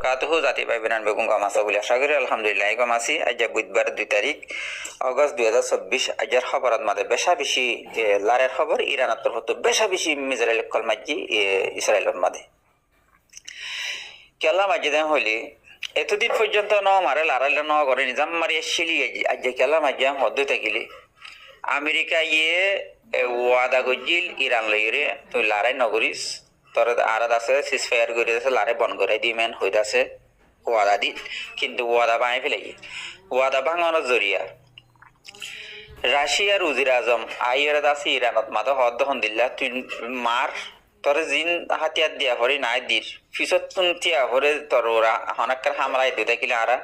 বারাকাতুহু জাতি ভাই বোন বেগুন কম আছো বলে আশা করি আলহামদুলিল্লাহ কম আছি। আজ বুধবার 2 তারিখ অগস্ট 2024। আজের খবরত মাঝে বেশা বেশি লারের খবর ইরানের তরফ বেশা বেশি মিজরাইল কল মাঝি ইসরায়েলের মাঝে কেলা মাঝি দেন হইলি এতদিন পর্যন্ত ন মারে লারাইল ন করে নিজাম মারি এসছিলি আজ কেলা মাঝি হদ্দু থাকিলি আমেরিকা ইয়ে ওয়াদা গজিল ইরান লইরে তুই লারাই নগরিস তোর আরাদ আছে সিজ ফায়ার করে আছে লারে বন করে দি মেন হইত আছে ওয়াদা দিন কিন্তু ওয়াদা ভাঙাই ফেলাই ওয়াদা ভাঙানোর জরিয়া রাশিয়ার উজির আজম আইয়ের আছে ইরানত মাথা হদ্দ দিল্লা তুই মার তোর জিন হাতিয়ার দিয়া ভরে নাই দির পিছত তিয়া ভরে তোর ওরা হনাক্কার হামলায় দুই থাকিলে আরা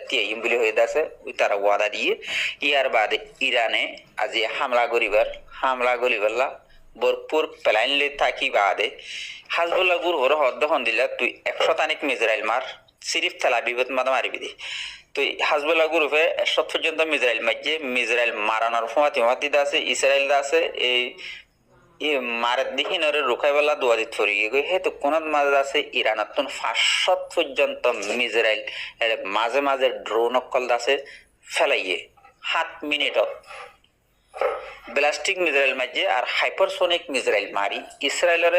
তিয়াইম বলে হয়ে আছে তারা ওয়াদা দিয়ে ইয়ার বাদে ইরানে আজি হামলা করিবার ভরপুর প্ল্যান লে থাকি বাদে হাজবুল্লাহ গুর হর হদ্দ দিল্লা তুই 100 তানিক মিজরাইল মার সিরিফ তেল আবিবত মাদা মারিবি দি তুই হাজবুল্লাহ গ্রুপে 100 পর্যন্ত মিজরাইল মারানোর ফমাতি আছে ইসরায়েল আছে এই মারের দিকে নরে রুখাইবেলা দোয়া দিত ফরি গিয়ে হে তো কোন মাঝে আছে ইরানাত 500 পর্যন্ত মিজরাইল মাঝে মাঝে ড্রোন অকল আছে ফেলাইয়ে 7 মিনিটত ব্লাস্টিক মিজরাইল মাঝে আর হাইপারসোনিক মিজরাইল মারি ইসরায়েলের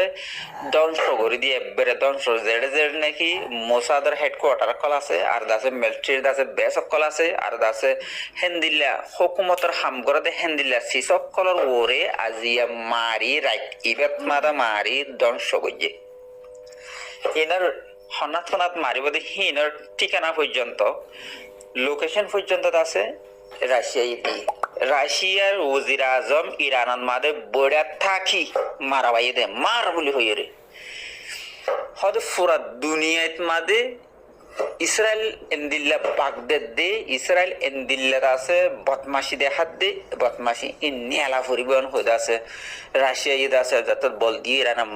ধ্বংস করে দিয়ে একবারে ধ্বংস জেড নাকি মোসাদের হেডকোয়ার্টার কল আছে আর দাসে মিলিটারি দাসে বেস কল আছে আর দাসে হেন্দিল্লা হুকুমতের হামগরদে হেন্দিল্লা সিসক কলর ওরে আজিয়া মারি রাইট ইবেত মাদা মারি ধ্বংস করছে ইনার হনাত মারিব দে হিনার ঠিকানা পর্যন্ত লোকেশন পর্যন্ত আছে রাশিয়ার ওজির আজম ইরানের মাঝে বড়া থাকি মারাবাই দে মার বলি হইয়ে রে হদ পুরা দুনিয়াত মাঝে ইসরায়েল এন্দিল্লা বাগদাদ দে ইসরায়েল এন্দিল্লার আছে বদমাশি দেখাত দে বদমাশি ইন্নিয়ালা পরিবহন হয়ে আছে রাশিয়া ইদ আছে যত বল দিয়ে ইরানের